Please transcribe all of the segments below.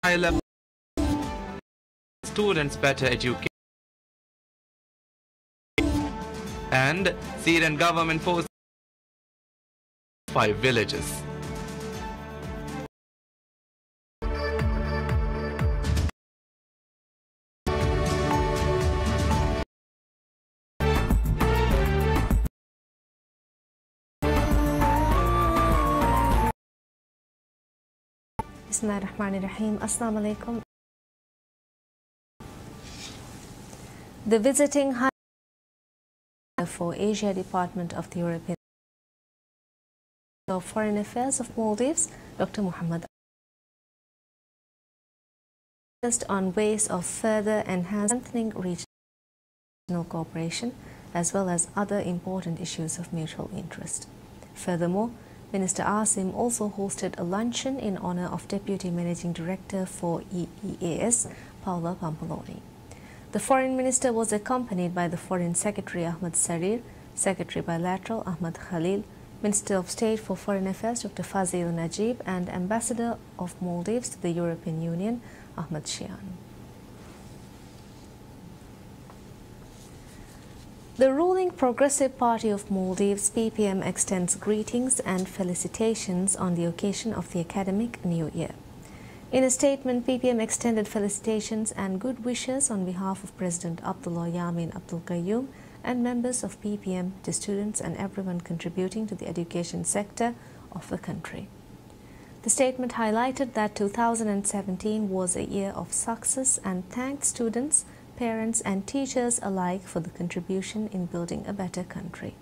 high-level students better education, and Syrian government forces 5 villages. Bismillahirrahmanirrahim. Assalamu alaikum. The visiting High for Asia Department of the European of Foreign Affairs of Maldives, Dr. Muhammad, on ways of further enhancing regional cooperation as well as other important issues of mutual interest. Furthermore, Minister Asim also hosted a luncheon in honor of Deputy Managing Director for EEAS, Paula Pampaloni. The Foreign Minister was accompanied by the Foreign Secretary Ahmad Sarir, Secretary Bilateral Ahmad Khalil, Minister of State for Foreign Affairs Dr. Fazil Najib, and Ambassador of Maldives to the European Union Ahmad Shian. The ruling Progressive Party of Maldives, PPM, extends greetings and felicitations on the occasion of the academic New Year. In a statement, PPM extended felicitations and good wishes on behalf of President Abdullah Yamin Abdul Qayyum and members of PPM to students and everyone contributing to the education sector of the country. The statement highlighted that 2017 was a year of success and thanked students, parents and teachers alike for the contribution in building a better country.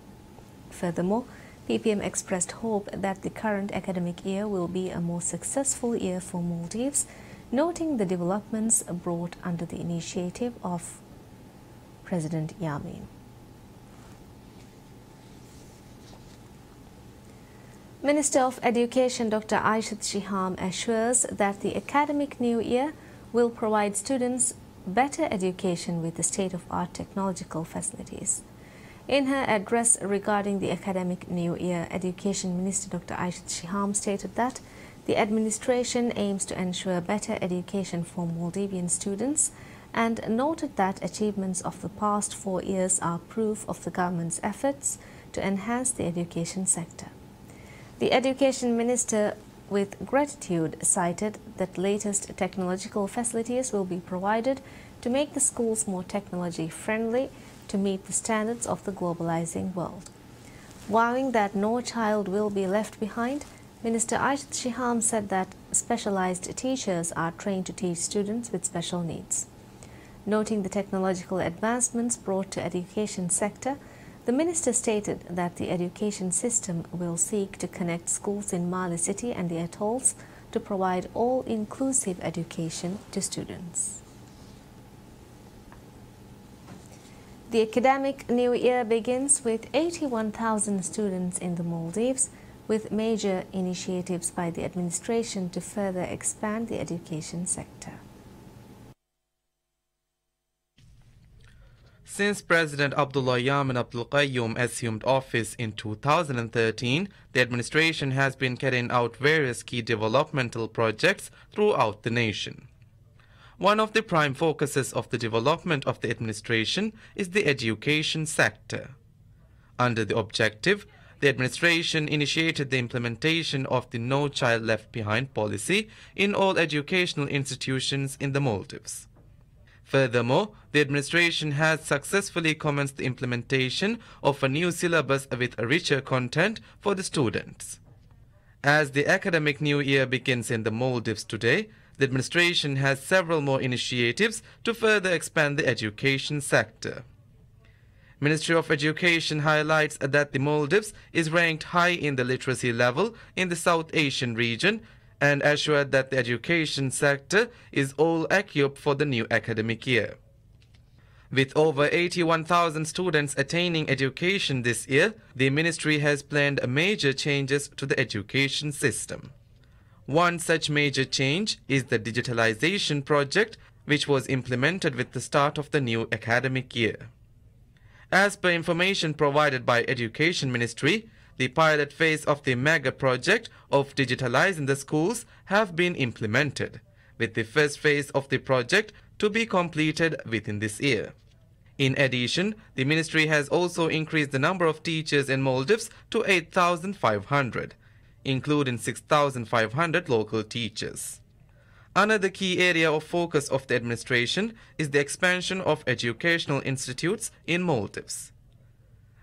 Furthermore, PPM expressed hope that the current academic year will be a more successful year for Maldives, noting the developments brought under the initiative of President Yamin. Minister of Education Dr. Aishat Shiham assures that the academic new year will provide students better education with the state-of-art technological facilities. In her address regarding the academic new year, Education Minister Dr. Aishat Shiham stated that the administration aims to ensure better education for Maldivian students and noted that achievements of the past 4 years are proof of the government's efforts to enhance the education sector. The Education Minister, with gratitude, cited that latest technological facilities will be provided to make the schools more technology-friendly to meet the standards of the globalizing world. Vowing that no child will be left behind, Minister Aishat Shiham said that specialized teachers are trained to teach students with special needs. Noting the technological advancements brought to education sector, the minister stated that the education system will seek to connect schools in Mali City and the atolls to provide all-inclusive education to students. The academic new year begins with 81,000 students in the Maldives, with major initiatives by the administration to further expand the education sector. Since President Abdullah Yamin Abdul Qayyum assumed office in 2013, the administration has been carrying out various key developmental projects throughout the nation. One of the prime focuses of the development of the administration is the education sector. Under the objective, the administration initiated the implementation of the No Child Left Behind policy in all educational institutions in the Maldives. Furthermore, the administration has successfully commenced the implementation of a new syllabus with a richer content for the students. As the academic new year begins in the Maldives today, the administration has several more initiatives to further expand the education sector. Ministry of Education highlights that the Maldives is ranked high in the literacy level in the South Asian region and assured that the education sector is all equipped for the new academic year. With over 81,000 students attaining education this year, the ministry has planned major changes to the education system. One such major change is the digitalization project, which was implemented with the start of the new academic year. As per information provided by Education Ministry, the pilot phase of the mega project of digitalizing the schools have been implemented, with the first phase of the project to be completed within this year. In addition, the ministry has also increased the number of teachers in Maldives to 8,500, including 6,500 local teachers. Another key area of focus of the administration is the expansion of educational institutes in Maldives.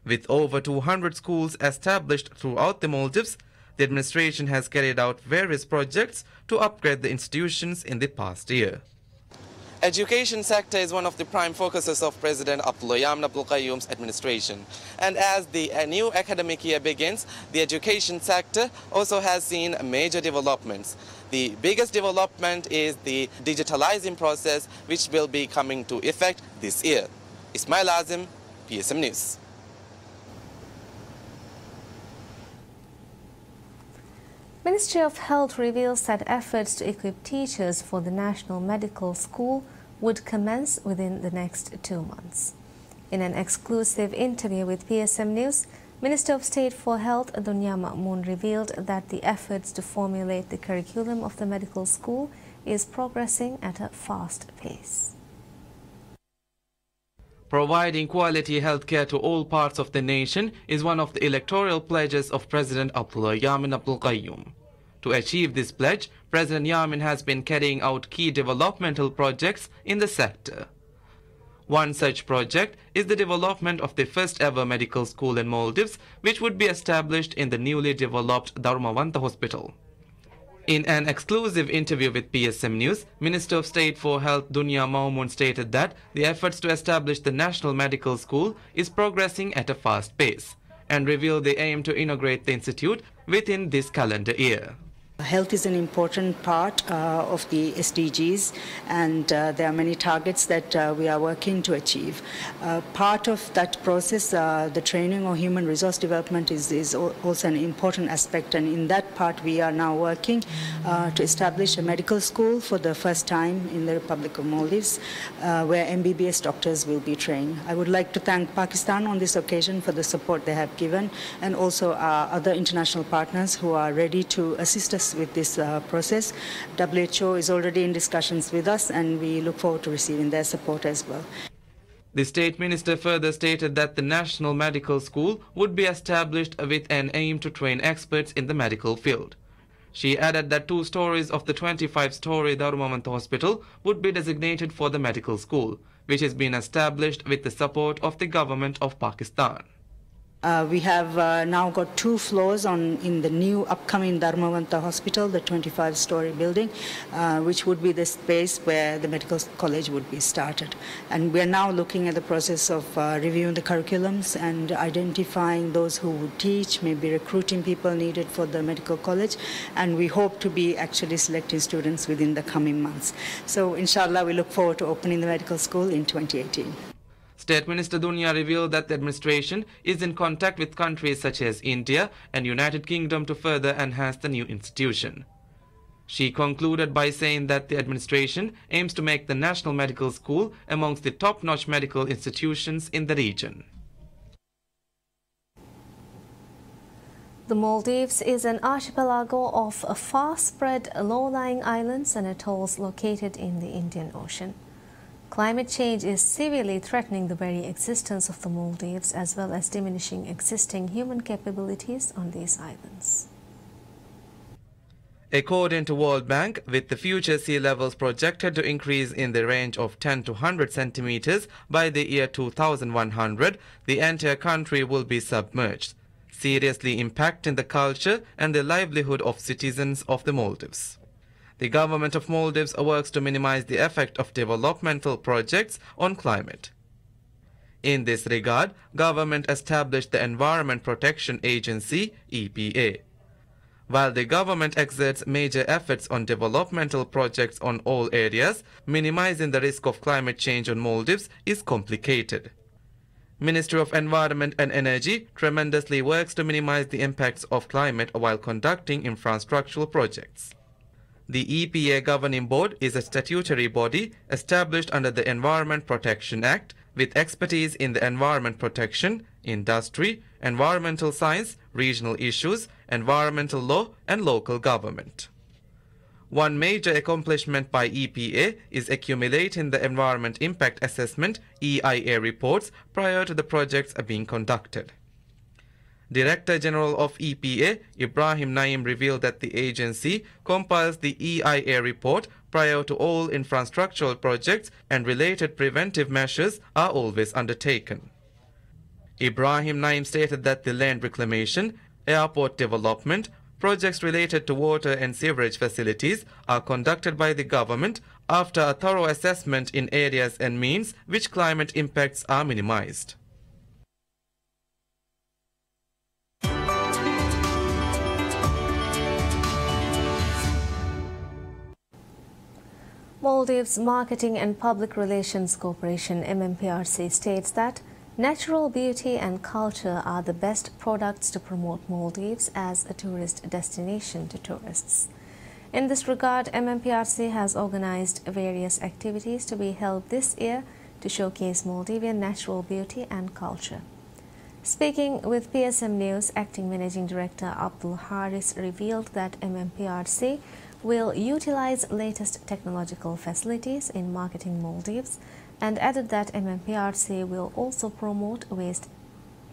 With over 200 schools established throughout the Maldives, the administration has carried out various projects to upgrade the institutions in the past year. Education sector is one of the prime focuses of President Abdullah Yameen Abdul Qayyum's administration. And as the new academic year begins, the education sector also has seen major developments. The biggest development is the digitalizing process, which will be coming to effect this year. Ismail Azim, PSM News. Ministry of Health reveals that efforts to equip teachers for the National Medical School would commence within the next 2 months. In an exclusive interview with PSM News, Minister of State for Health Dunya Ma'moon revealed that the efforts to formulate the curriculum of the medical school is progressing at a fast pace. Providing quality healthcare to all parts of the nation is one of the electoral pledges of President Abdullah Yameen Abdul Qayyum. To achieve this pledge, President Yameen has been carrying out key developmental projects in the sector. One such project is the development of the first ever medical school in Maldives, which would be established in the newly developed Dharmawanta Hospital. In an exclusive interview with PSM News, Minister of State for Health Dunya Ma'moon stated that the efforts to establish the National Medical School is progressing at a fast pace and revealed the aim to inaugurate the institute within this calendar year. Health is an important part of the SDGs, and there are many targets that we are working to achieve. Part of that process, the training or human resource development is also an important aspect, and in that part we are now working to establish a medical school for the first time in the Republic of Maldives, where MBBS doctors will be trained. I would like to thank Pakistan on this occasion for the support they have given, and also our other international partners who are ready to assist us with this process. WHO is already in discussions with us, and we look forward to receiving their support as well. The State Minister further stated that the National Medical School would be established with an aim to train experts in the medical field. She added that 2 stories of the 25-story Dharmawanta Hospital would be designated for the medical school, which has been established with the support of the government of Pakistan. We have now got 2 floors in the new upcoming Dharmawanta Hospital, the 25-story building, which would be the space where the medical college would be started. And we are now looking at the process of reviewing the curriculums and identifying those who would teach, maybe recruiting people needed for the medical college, and we hope to be actually selecting students within the coming months. So inshallah, we look forward to opening the medical school in 2018. State Minister Dunya revealed that the administration is in contact with countries such as India and United Kingdom to further enhance the new institution. She concluded by saying that the administration aims to make the National Medical School amongst the top-notch medical institutions in the region. The Maldives is an archipelago of far-spread low-lying islands and atolls located in the Indian Ocean. Climate change is severely threatening the very existence of the Maldives, as well as diminishing existing human capabilities on these islands. According to World Bank, with the future sea levels projected to increase in the range of 10 to 100 centimeters by the year 2100, the entire country will be submerged, seriously impacting the culture and the livelihood of citizens of the Maldives. The government of Maldives works to minimize the effect of developmental projects on climate. In this regard, government established the Environment Protection Agency, EPA. While the government exerts major efforts on developmental projects on all areas, minimizing the risk of climate change on Maldives is complicated. Ministry of Environment and Energy tremendously works to minimize the impacts of climate while conducting infrastructural projects. The EPA Governing Board is a statutory body established under the Environment Protection Act with expertise in the environment protection, industry, environmental science, regional issues, environmental law and local government. One major accomplishment by EPA is accumulating the Environment Impact Assessment (EIA) reports prior to the projects being conducted. Director General of EPA, Ibrahim Naim, revealed that the agency compiles the EIA report prior to all infrastructural projects and related preventive measures are always undertaken. Ibrahim Naim stated that the land reclamation, airport development, projects related to water and sewerage facilities are conducted by the government after a thorough assessment in areas and means which climate impacts are minimized. Maldives Marketing and Public Relations Corporation MMPRC states that natural beauty and culture are the best products to promote Maldives as a tourist destination to tourists. In this regard, MMPRC has organized various activities to be held this year to showcase Maldivian natural beauty and culture. Speaking with PSM News, Acting Managing Director Abdul Haris revealed that MMPRC will utilize latest technological facilities in marketing Maldives and added that MMPRC will also promote waste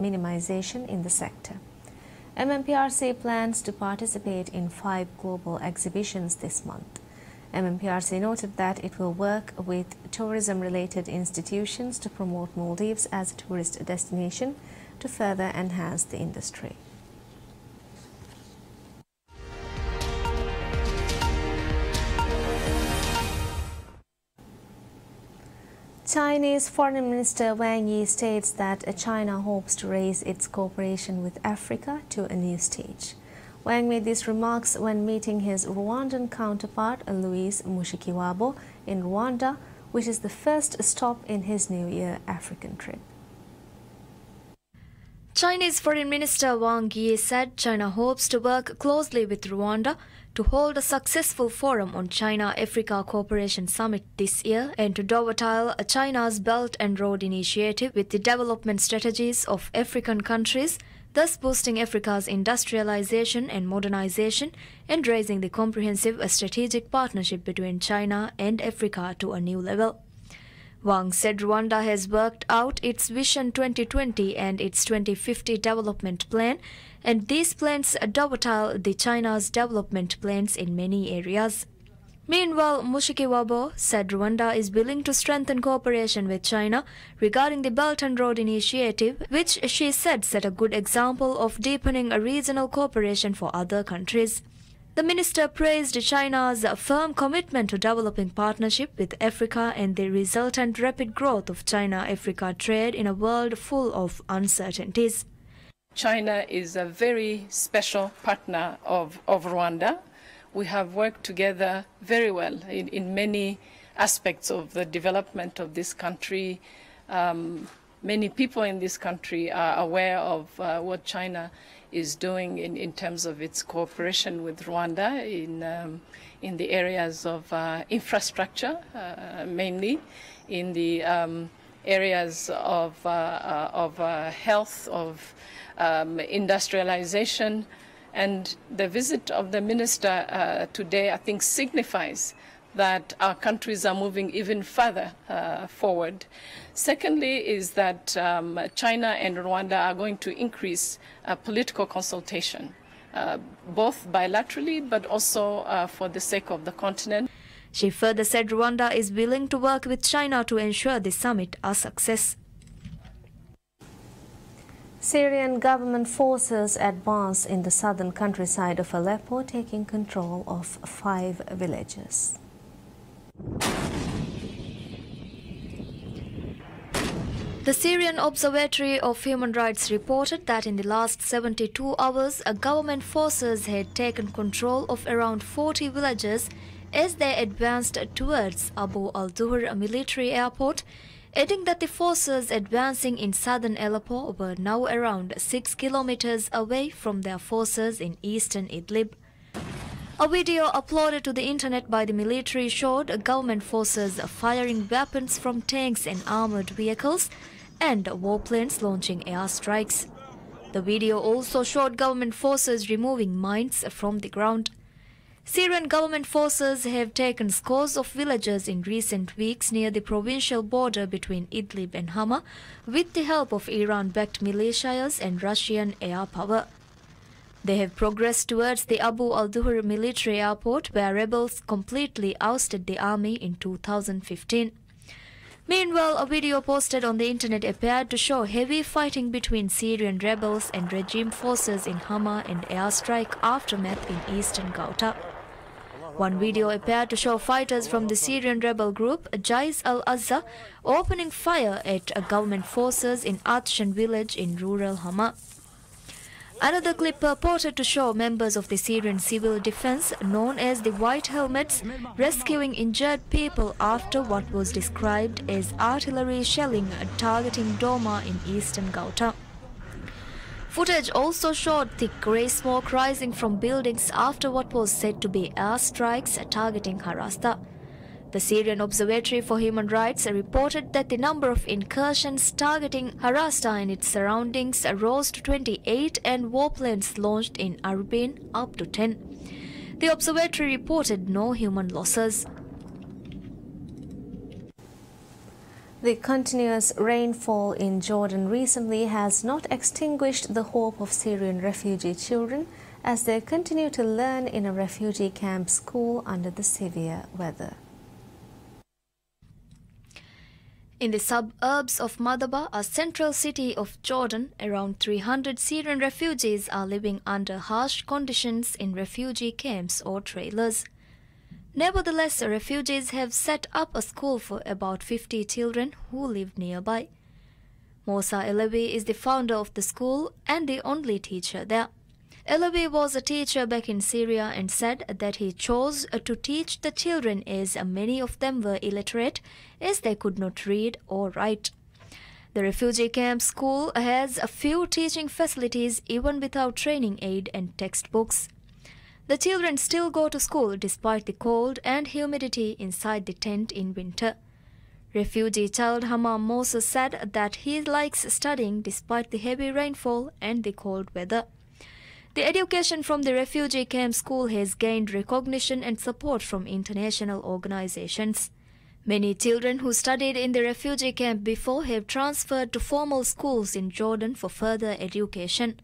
minimization in the sector. MMPRC plans to participate in 5 global exhibitions this month. MMPRC noted that it will work with tourism-related institutions to promote Maldives as a tourist destination to further enhance the industry. Chinese Foreign Minister Wang Yi states that China hopes to raise its cooperation with Africa to a new stage. Wang made these remarks when meeting his Rwandan counterpart Louis Mushikiwabo in Rwanda, which is the first stop in his New Year African trip. Chinese Foreign Minister Wang Yi said China hopes to work closely with Rwanda to hold a successful forum on China-Africa Cooperation Summit this year and to dovetail China's Belt and Road Initiative with the development strategies of African countries, thus boosting Africa's industrialization and modernization and raising the comprehensive strategic partnership between China and Africa to a new level. Wang said Rwanda has worked out its Vision 2020 and its 2050 development plan, and these plans dovetail the China's development plans in many areas. Meanwhile, Mushikiwabo said Rwanda is willing to strengthen cooperation with China regarding the Belt and Road Initiative, which she said set a good example of deepening a regional cooperation for other countries. The minister praised China's firm commitment to developing partnership with Africa and the resultant rapid growth of China-Africa trade in a world full of uncertainties. China is a very special partner of Rwanda. We have worked together very well in many aspects of the development of this country. Many people in this country are aware of what China is doing in terms of its cooperation with Rwanda in the areas of infrastructure, mainly in the areas of health, of industrialization. And the visit of the minister today, I think, signifies that our countries are moving even further forward. Secondly is that China and Rwanda are going to increase political consultation, both bilaterally but also for the sake of the continent. She further said Rwanda is willing to work with China to ensure the summit a success. Syrian government forces advance in the southern countryside of Aleppo, taking control of 5 villages. The Syrian Observatory of Human Rights reported that in the last 72 hours, government forces had taken control of around 40 villages as they advanced towards Abu al-Zuhr military airport, adding that the forces advancing in southern Aleppo were now around 6 kilometers away from their forces in eastern Idlib. A video uploaded to the internet by the military showed government forces firing weapons from tanks and armored vehicles and warplanes launching airstrikes. The video also showed government forces removing mines from the ground. Syrian government forces have taken scores of villages in recent weeks near the provincial border between Idlib and Hama with the help of Iran-backed militias and Russian air power. They have progressed towards the Abu al-Duhur military airport where rebels completely ousted the army in 2015. Meanwhile, a video posted on the internet appeared to show heavy fighting between Syrian rebels and regime forces in Hama and airstrike aftermath in eastern Ghouta. One video appeared to show fighters from the Syrian rebel group Jais al-Azza opening fire at government forces in Atshan village in rural Hama. Another clip purported to show members of the Syrian civil defense, known as the White Helmets, rescuing injured people after what was described as artillery shelling targeting Doma in eastern Ghouta. Footage also showed thick grey smoke rising from buildings after what was said to be airstrikes targeting Harasta. The Syrian Observatory for Human Rights reported that the number of incursions targeting Harasta and its surroundings rose to 28 and warplanes launched in Arbil up to 10. The observatory reported no human losses. The continuous rainfall in Jordan recently has not extinguished the hope of Syrian refugee children as they continue to learn in a refugee camp school under the severe weather. In the suburbs of Madaba, a central city of Jordan, around 300 Syrian refugees are living under harsh conditions in refugee camps or trailers. Nevertheless, refugees have set up a school for about 50 children who live nearby. Mosa Elabi is the founder of the school and the only teacher there. Elabi was a teacher back in Syria and said that he chose to teach the children as many of them were illiterate as they could not read or write. The refugee camp school has a few teaching facilities even without training aid and textbooks. The children still go to school despite the cold and humidity inside the tent in winter. Refugee child Hamam Moses said that he likes studying despite the heavy rainfall and the cold weather. The education from the refugee camp school has gained recognition and support from international organizations. Many children who studied in the refugee camp before have transferred to formal schools in Jordan for further education.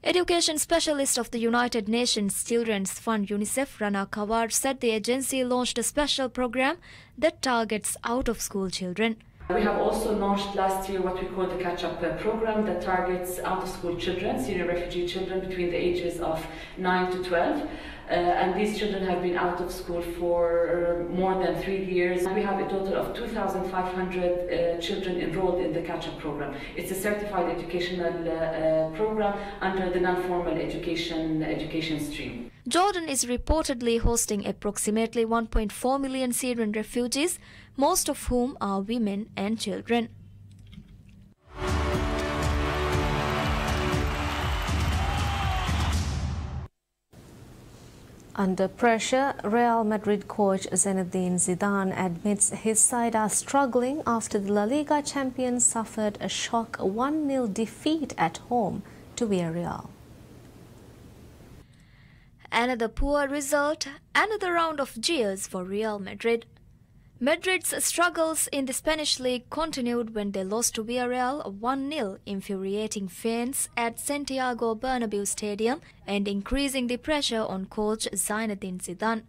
Education specialist of the United Nations Children's Fund UNICEF, Rana Kawar, said the agency launched a special program that targets out-of-school children. We have also launched last year what we call the catch-up program that targets out-of-school children, Syrian refugee children between the ages of 9 to 12. And these children have been out of school for more than 3 years. We have a total of 2,500 children enrolled in the catch-up program. It's a certified educational program under the non-formal education stream. Jordan is reportedly hosting approximately 1.4 million Syrian refugees, most of whom are women and children. Under pressure, Real Madrid coach Zinedine Zidane admits his side are struggling after the La Liga champions suffered a shock 1-0 defeat at home to Villarreal. Another poor result, another round of jeers for Real Madrid. Madrid's struggles in the Spanish league continued when they lost to Villarreal 1-0, infuriating fans at Santiago Bernabéu Stadium and increasing the pressure on coach Zinedine Zidane.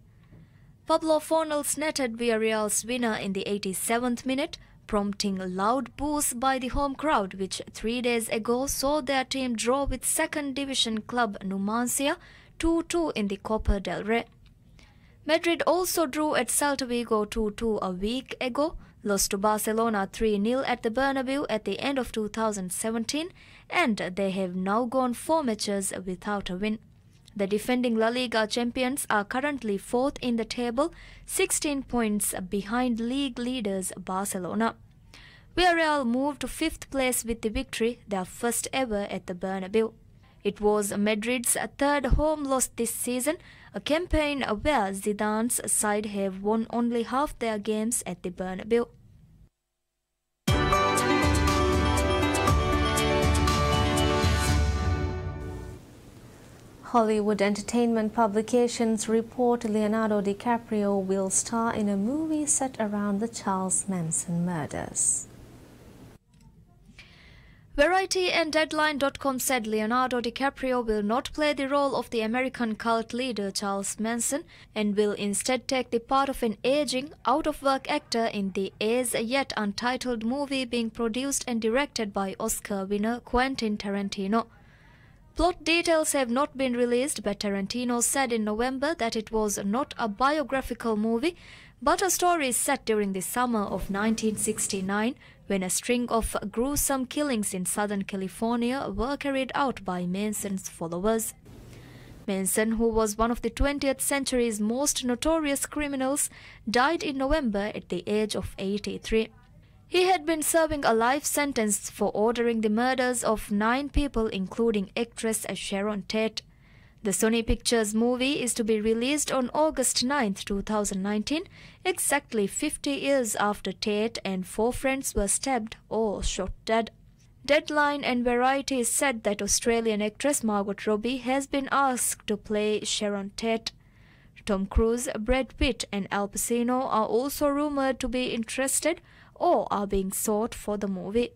Pablo Fornals netted Villarreal's winner in the 87th minute, prompting loud boos by the home crowd, which 3 days ago saw their team draw with second division club Numancia 2-2 in the Copa del Rey. Madrid also drew at Celta Vigo 2-2 a week ago, lost to Barcelona 3-0 at the Bernabeu at the end of 2017, and they have now gone 4 matches without a win. The defending La Liga champions are currently 4th in the table, 16 points behind league leaders Barcelona. Villarreal moved to 5th place with the victory, their first ever at the Bernabeu. It was Madrid's third home loss this season, a campaign where Zidane's side have won only half their games at the Bernabeu. Hollywood entertainment publications report Leonardo DiCaprio will star in a movie set around the Charles Manson murders. Variety and Deadline.com said Leonardo DiCaprio will not play the role of the American cult leader Charles Manson and will instead take the part of an aging, out-of-work actor in the as-yet untitled movie being produced and directed by Oscar winner Quentin Tarantino. Plot details have not been released, but Tarantino said in November that it was not a biographical movie, but a story set during the summer of 1969, when a string of gruesome killings in Southern California were carried out by Manson's followers. Manson, who was one of the 20th century's most notorious criminals, died in November at the age of 83. He had been serving a life sentence for ordering the murders of 9 people, including actress Sharon Tate. The Sony Pictures movie is to be released on August 9, 2019, exactly 50 years after Tate and 4 friends were stabbed or shot dead. Deadline and Variety said that Australian actress Margot Robbie has been asked to play Sharon Tate. Tom Cruise, Brad Pitt and Al Pacino are also rumoured to be interested or are being sought for the movie.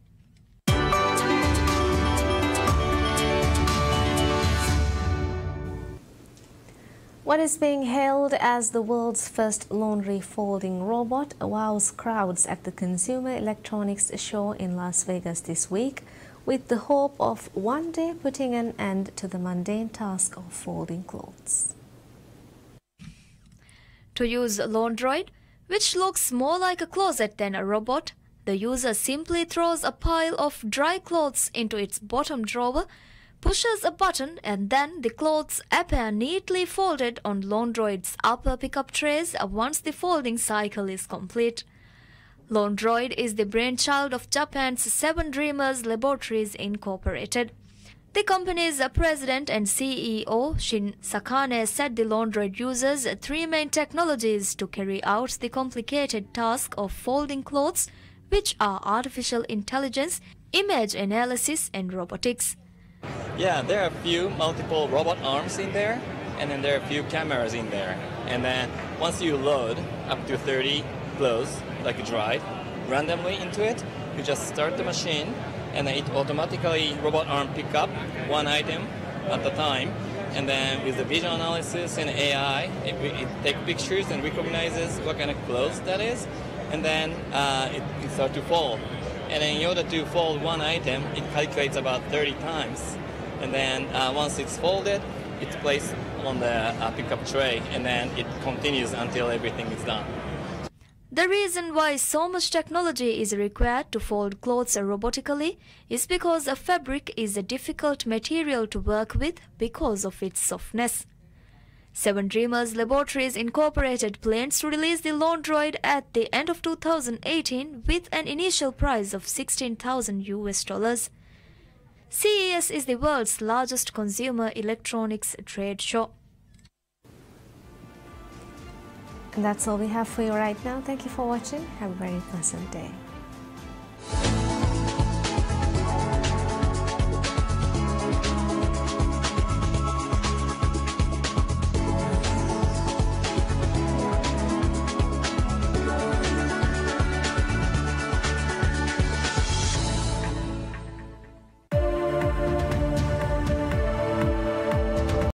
What is being hailed as the world's first laundry folding robot wows crowds at the Consumer Electronics Show in Las Vegas this week, with the hope of one day putting an end to the mundane task of folding clothes. To use Laundroid, which looks more like a closet than a robot, the user simply throws a pile of dry clothes into its bottom drawer, pushes a button, and then the clothes appear neatly folded on Laundroid's upper pickup trays once the folding cycle is complete. Laundroid is the brainchild of Japan's Seven Dreamers Laboratories Incorporated. The company's president and CEO, Shin Sakane, said the Laundroid uses 3 main technologies to carry out the complicated task of folding clothes, which are artificial intelligence, image analysis, and robotics. Yeah, there are a few multiple robot arms in there, and then there are a few cameras in there. And then once you load up to 30 clothes, like dried, randomly into it, you just start the machine, and then it automatically, robot arm pick up one item at a time. And then with the vision analysis and AI, it takes pictures and recognizes what kind of clothes that is. And then it starts to fold. And then in order to fold one item, it calculates about 30 times. And then once it's folded, it's placed on the pickup tray, and then it continues until everything is done. The reason why so much technology is required to fold clothes robotically is because a fabric is a difficult material to work with because of its softness. Seven Dreamers Laboratories Incorporated plans to release the Laundroid at the end of 2018 with an initial price of $16,000. CES is the world's largest consumer electronics trade show. And that's all we have for you right now. Thank you for watching. Have a very pleasant day.